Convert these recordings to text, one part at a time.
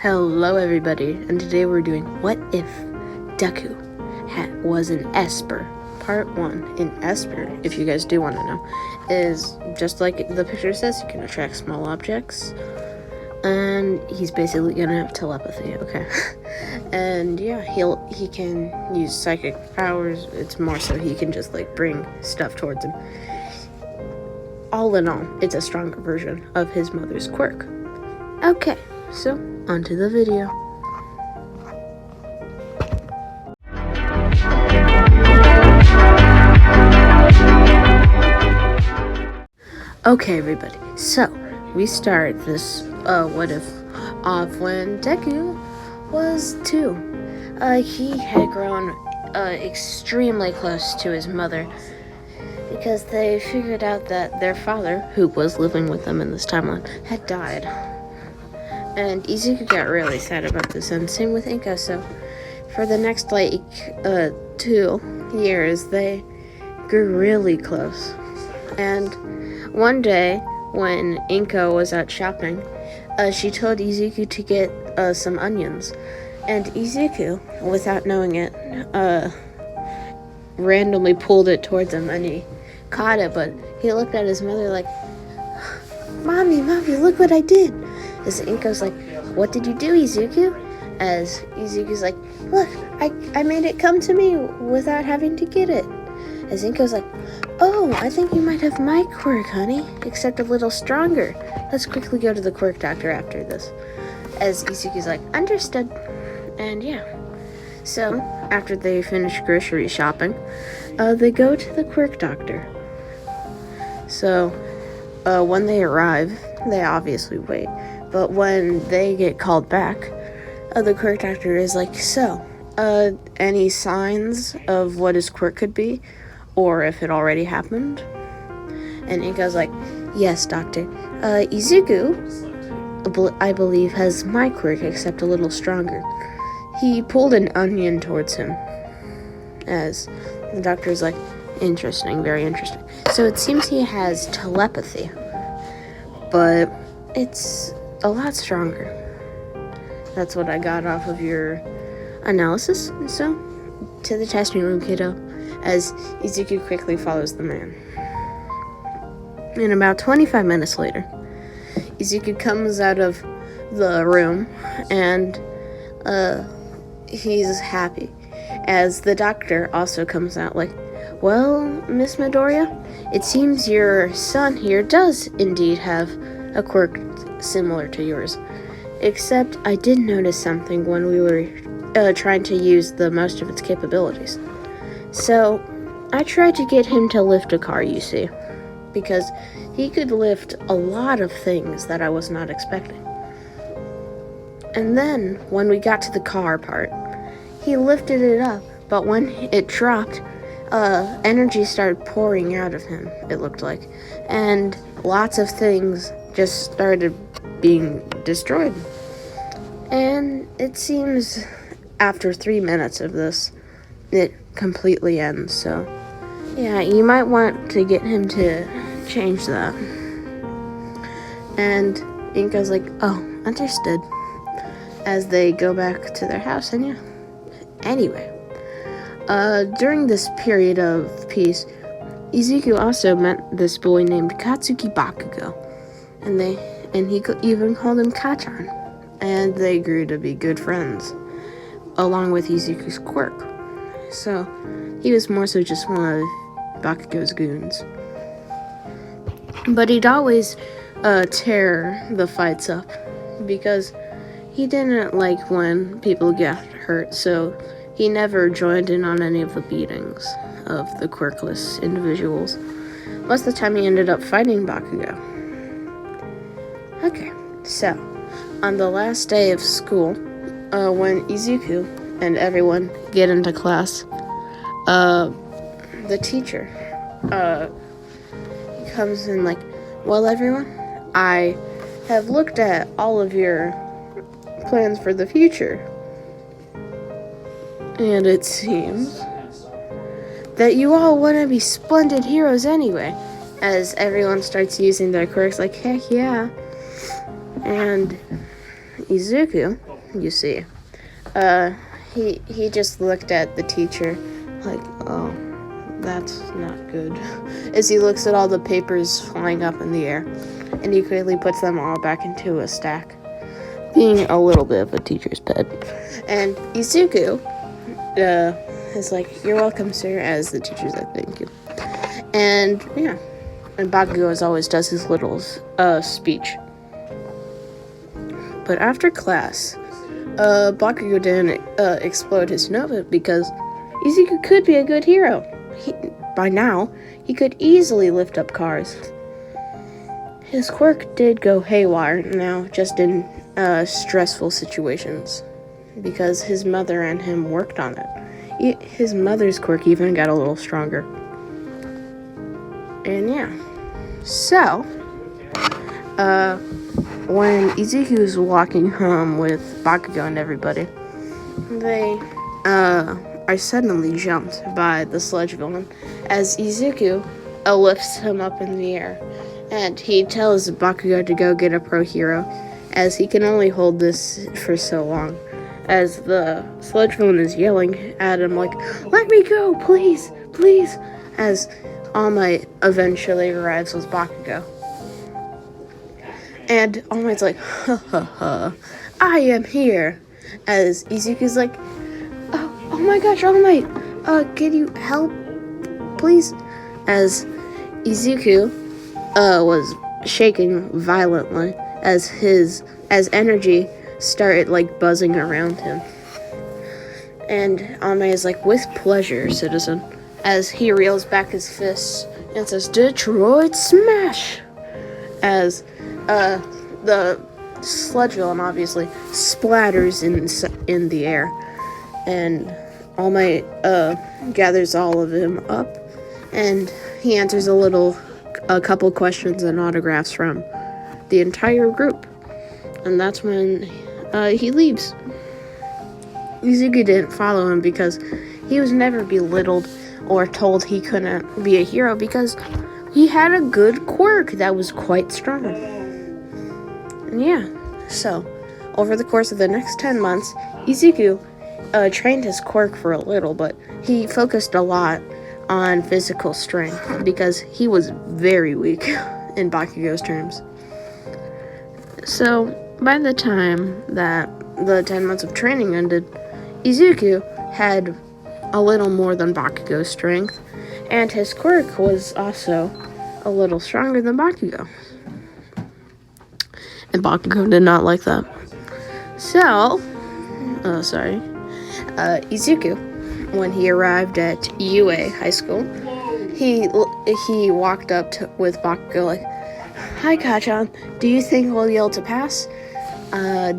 Hello everybody, and today we're doing What If Deku was an Espurr. Part 1 in Espurr, if you guys do want to know, is just like the picture says, you can attract small objects, and he's basically gonna have telepathy, okay? And yeah, he can use psychic powers. It's more so he can just like bring stuff towards him. All in all, it's a stronger version of his mother's quirk. Okay, so onto the video. Okay, everybody, so we start this what if off when Deku was 2. He had grown extremely close to his mother because they figured out that their father, who was living with them in this timeline, had died. And Izuku got really sad about this, and same with Inko. So for the next 2 years, they grew really close. And one day, when Inko was out shopping, she told Izuku to get some onions. And Izuku, without knowing it, randomly pulled it towards him, and he caught it, but he looked at his mother like, Mommy, look what I did. As Inko's like, what did you do, Izuku? As Izuku's like, look, I made it come to me without having to get it. As Inko's like, oh, I think you might have my quirk, honey, except a little stronger. Let's quickly go to the quirk doctor after this. As Izuku's like, understood. And yeah. So, after they finish grocery shopping, they go to the quirk doctor. So, when they arrive, they obviously wait. But when they get called back, the quirk doctor is like, so, any signs of what his quirk could be? Or if it already happened? And Inko's like, yes, doctor. Izuku, I believe, has my quirk, except a little stronger. He pulled an onion towards him. As the doctor's like, interesting, very interesting. So it seems he has telepathy. But it's a lot stronger. That's what I got off of your analysis. So, to the testing room, kiddo, as Izuku quickly follows the man. And about 25 minutes later, Izuku comes out of the room, and he's happy, as the doctor also comes out like, well, Miss Midoriya, it seems your son here does indeed have a quirk similar to yours. Except I did notice something when we were trying to use the most of its capabilities. So, I tried to get him to lift a car, you see, because he could lift a lot of things that I was not expecting. And then, when we got to the car part, he lifted it up, but when it dropped, energy started pouring out of him, it looked like, and lots of things just started being destroyed. And it seems after 3 minutes of this, it completely ends. So yeah, you might want to get him to change that. And Inko's like, oh, understood, as they go back to their house. And yeah, anyway, during this period of peace, Izuku also met this boy named Katsuki Bakugo, and he even called him Kachan, and they grew to be good friends, along with Izuku's quirk. So, he was more so just one of Bakugo's goons. But he'd always tear the fights up, because he didn't like when people got hurt, so he never joined in on any of the beatings of the quirkless individuals. Most of the time he ended up fighting Bakugo. Okay, so, on the last day of school, when Izuku and everyone get into class, the teacher, he comes in like, well, everyone, I have looked at all of your plans for the future, and it seems that you all want to be splendid heroes anyway, as everyone starts using their quirks like, heck yeah. And Izuku, you see, he just looked at the teacher like, oh, that's not good. As he looks at all the papers flying up in the air, and he quickly puts them all back into a stack, being a little bit of a teacher's pet. And Izuku is like, you're welcome, sir, as the teacher's like, thank you. And yeah, and Bakugo as always does his little speech. But after class, Bakugo didn't explode his nova because Izuku could be a good hero. By now, he could easily lift up cars. His quirk did go haywire now, just in stressful situations, because his mother and him worked on it. His mother's quirk even got a little stronger. And yeah, so, when Izuku was walking home with Bakugo and everybody, they are suddenly jumped by the sludge villain as Izuku lifts him up in the air, and he tells Bakugo to go get a pro hero, as he can only hold this for so long, as the sludge villain is yelling at him like, let me go, please, please, as All Might eventually arrives with Bakugo. And All Might's like, ha ha ha, I am here, as Izuku's like, oh my gosh, All Might, can you help, please? As Izuku was shaking violently as energy started like buzzing around him. And All Might is like, with pleasure, citizen, as he reels back his fists and says, Detroit Smash! As the sludge villain obviously splatters in the air, and All Might gathers all of him up, and he answers a couple questions and autographs from the entire group, and that's when he leaves. Izuku didn't follow him because he was never belittled or told he couldn't be a hero, because he had a good quirk that was quite strong. And yeah, so over the course of the next 10 months, Izuku trained his quirk for a little, but he focused a lot on physical strength because he was very weak in Bakugo's terms. So by the time that the 10 months of training ended, Izuku had a little more than Bakugo's strength, and his quirk was also a little stronger than Bakugo. And Bakugo did not like that. So, Izuku, when he arrived at UA High School, he walked up with Bakugo like, hi, Kachan, do you think we'll be able to pass?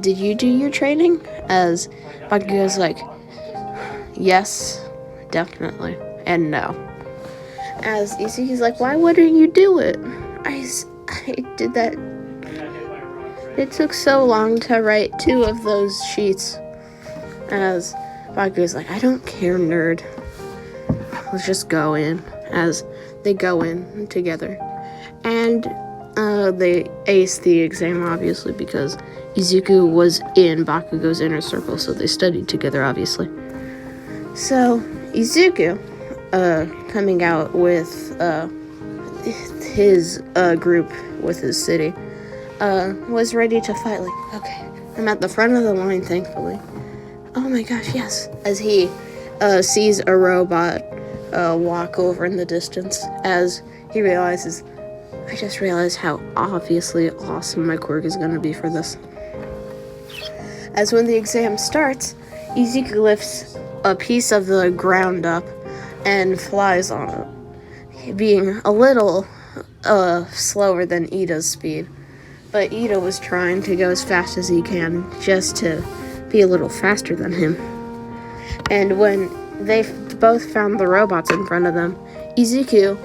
Did you do your training? As Bakugo's like, yes, definitely, and no. As Izuku's like, why wouldn't you do it? I did that. It took so long to write 2 of those sheets. As Bakugo's like, I don't care, nerd. Let's just go in. As they go in together. And they ace the exam, obviously, because Izuku was in Bakugo's inner circle, so they studied together, obviously. So, Izuku, coming out with his group, with his city, was ready to fight, like, okay, I'm at the front of the line, thankfully. Oh my gosh, yes. As he sees a robot walk over in the distance, as he realizes, I just realized how obviously awesome my quirk is going to be for this. As when the exam starts, Izuku lifts a piece of the ground up and flies on it, being a little slower than Ida's speed. But Ida was trying to go as fast as he can, just to be a little faster than him. And when they both found the robots in front of them, Izuku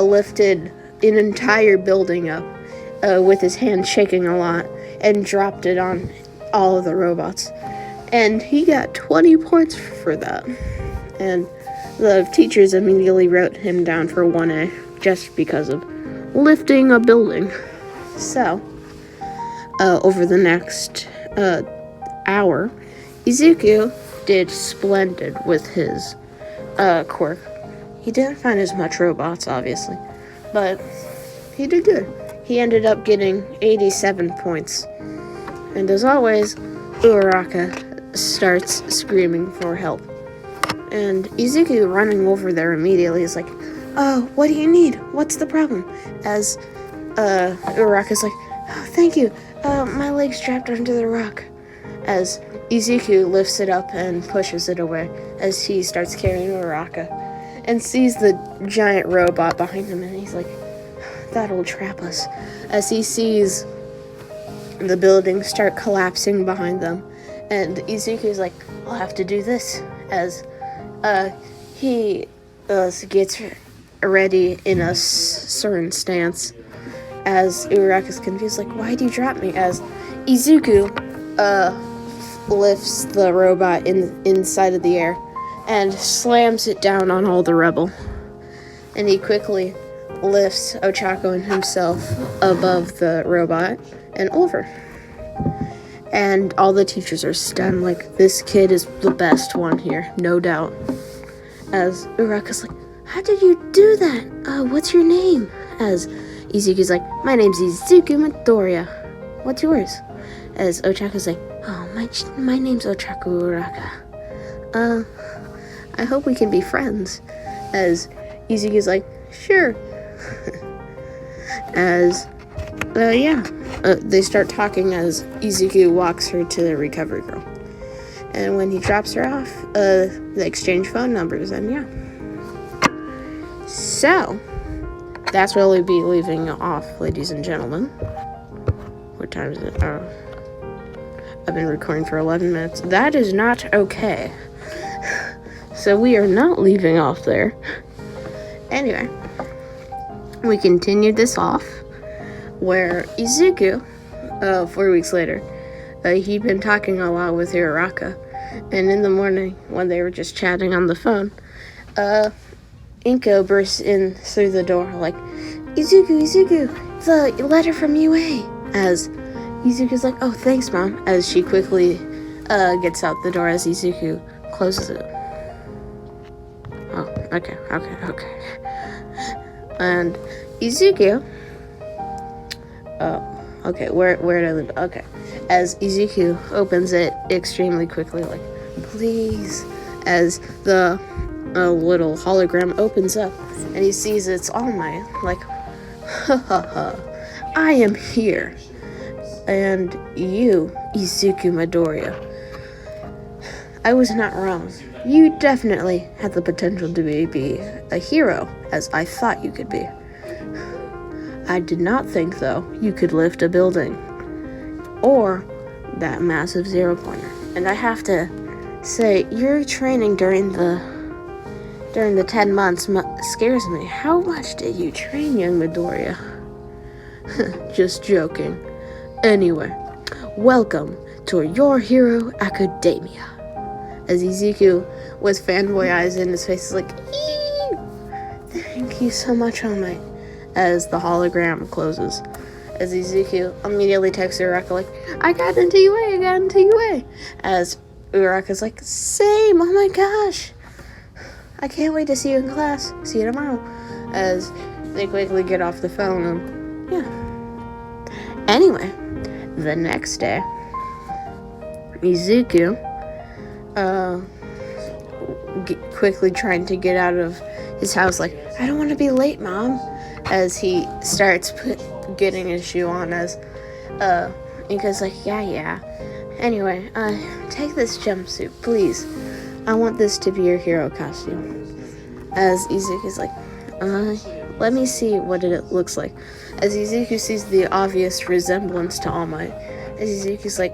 lifted an entire building up with his hand shaking a lot and dropped it on all of the robots. And he got 20 points for that. And the teachers immediately wrote him down for 1A just because of lifting a building. So, over the next hour, Izuku did splendid with his quirk. He didn't find as much robots, obviously, but he did good. He ended up getting 87 points. And as always, Uraraka starts screaming for help. And Izuku running over there immediately is like, "Oh, what do you need? What's the problem?" As Uraraka's like, "Oh, thank you. My leg's trapped under the rock." As Izuku lifts it up and pushes it away as he starts carrying Uraraka and sees the giant robot behind him, and he's like, "That'll trap us." As he sees the building start collapsing behind them, and Izuku's like, "I'll have to do this." As he gets ready in a certain stance, as Uraraka's confused, like, "Why do you drop me?" As Izuku lifts the robot inside of the air and slams it down on all the rubble, and he quickly lifts Ochako and himself above the robot and over. And all the teachers are stunned, like, this kid is the best one here, no doubt. As Uraraka's like, "How did you do that? What's your name?" As Izuku's like, "My name's Izuku Midoriya. What's yours?" As Ochako's like, "Oh, my name's Ochako Uraraka. I hope we can be friends." As Izuku's like, "Sure." As, they start talking as Izuku walks her to the recovery girl. And when he drops her off, they exchange phone numbers, and yeah. So, that's where we'll be leaving off, ladies and gentlemen. What time is it? I've been recording for 11 minutes. That is not okay. So we are not leaving off there. Anyway, we continued this off where Izuku, 4 weeks later, he'd been talking a lot with Uraraka, and in the morning when they were just chatting on the phone, Inko bursts in through the door like, Izuku, the letter from UA. As Izuku's like, "Oh, thanks, Mom," as she quickly gets out the door as Izuku closes it. Oh, okay. And Izuku, okay, where did I leave? Okay, as Izuku opens it extremely quickly, like, "Please," as the little hologram opens up, and he sees it's All Might, like, "Ha, I am here, and you, Izuku Midoriya. I was not wrong. You definitely had the potential to be a hero, as I thought you could be. I did not think, though, you could lift a building, or that massive zero-pointer. And I have to say, your training during the 10 months scares me. How much did you train, young Midoriya?" Just joking. Anyway, welcome to Your Hero Academia. As Izuku, with fanboy eyes in his face, is like, "Eee! Thank you so much, All Might," as the hologram closes. As Izuku immediately texts Uraraka, like, I got into UA. As Uraraka's like, "Same, oh my gosh. I can't wait to see you in class. See you tomorrow." As they quickly get off the phone, and yeah. Anyway, the next day, Izuku, quickly trying to get out of his house, like, "I don't want to be late, Mom," as he starts getting his shoe on, as Inka's like, yeah. Anyway, take this jumpsuit, please. I want this to be your hero costume. As Izuku's like, let me see what it looks like. As Izuku sees the obvious resemblance to All Might, as Izuku's like,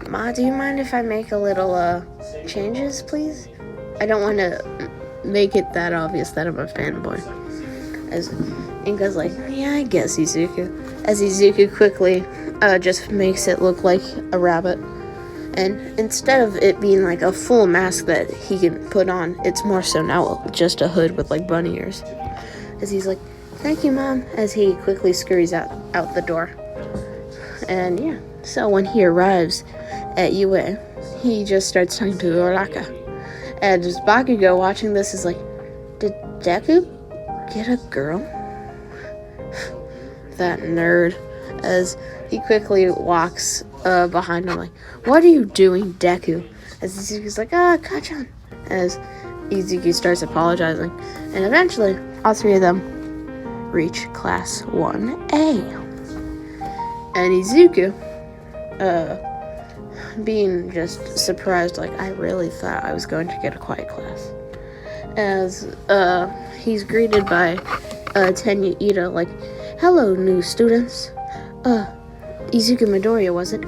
"Ma, do you mind if I make a little, changes, please? I don't want to make it that obvious that I'm a fanboy." As Inka's like, "Yeah, I guess, Izuku." As Izuku quickly, just makes it look like a rabbit. And instead of it being like a full mask that he can put on, it's more so now just a hood with like bunny ears. As he's like, "Thank you, Mom," as he quickly scurries out the door. And yeah, so when he arrives at UA, he just starts talking to Uraka. And just Bakugo watching this is like, did Deku get a girl? That nerd. As he quickly walks behind him like, what are you doing, Deku? As Izuku's like, Kachan. As Izuku starts apologizing. And eventually, all three of them reach Class 1A. And Izuku, being just surprised, like, I really thought I was going to get a quiet class. As he's greeted by Tenya Ida, like, hello, new students. Izuku Midoriya, was it?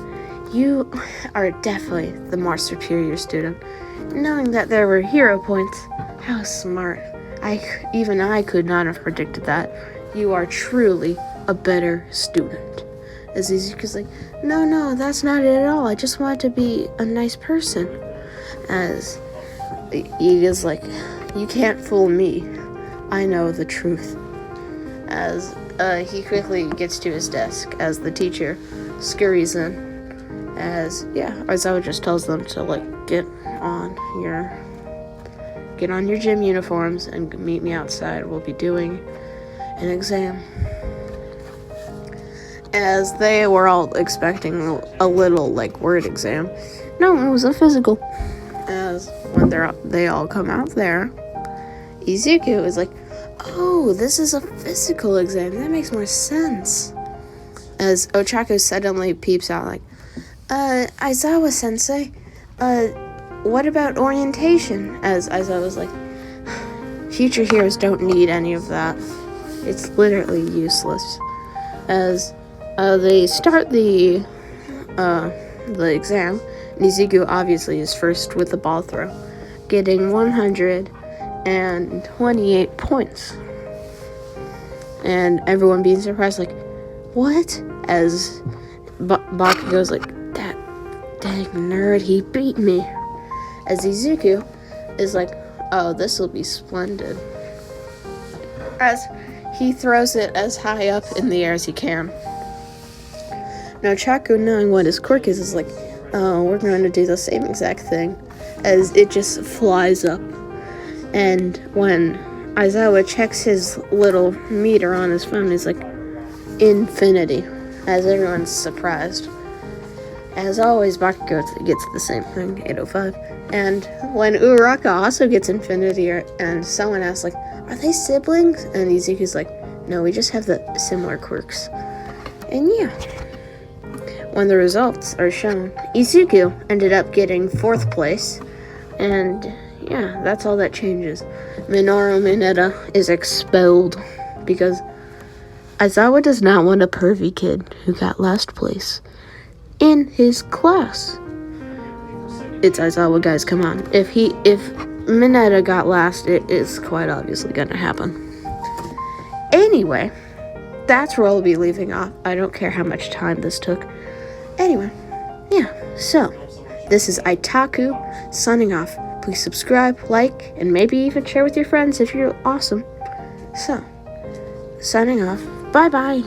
You are definitely the more superior student. Knowing that there were hero points, how smart. Even I could not have predicted that. You are truly a better student. As Izuku's like, no, that's not it at all. I just wanted to be a nice person. As Ida's like, you can't fool me. I know the truth. As he quickly gets to his desk as the teacher scurries in. As Aizawa just tells them to like get on your gym uniforms and meet me outside. We'll be doing an exam. As they were all expecting a little like word exam. No, it was a physical. As when they all come out there, Izuku is like, oh, this is a physical exam. That makes more sense. As Ochako suddenly peeps out like, Aizawa-sensei, what about orientation? As Aizawa was like, future heroes don't need any of that. It's literally useless. As they start the exam, Izuku obviously is first with the ball throw, getting 128 points. And everyone being surprised, like, what? As Bakugo's like, that dang nerd, he beat me. As Izuku is like, oh, this will be splendid. As he throws it as high up in the air as he can. Now Chaku, knowing what his quirk is like, oh, we're going to do the same exact thing. As it just flies up. And when Aizawa checks his little meter on his phone, he's like, infinity. As everyone's surprised. As always, Bakugo gets the same thing, 805. And when Uraka also gets infinity, and someone asks, like, are they siblings? And Izuku's like, no, we just have the similar quirks. And yeah. When the results are shown, Izuku ended up getting 4th place. And yeah, that's all that changes. Minoru Mineta is expelled because Aizawa does not want a pervy kid who got last place in his class. It's Aizawa, guys, come on. If Mineta got last, it is quite obviously gonna happen. Anyway, that's where I'll be leaving off. I don't care how much time this took. Anyway, yeah, so this is Itaku signing off. Please subscribe, like, and maybe even share with your friends if you're awesome. So, signing off. Bye-bye.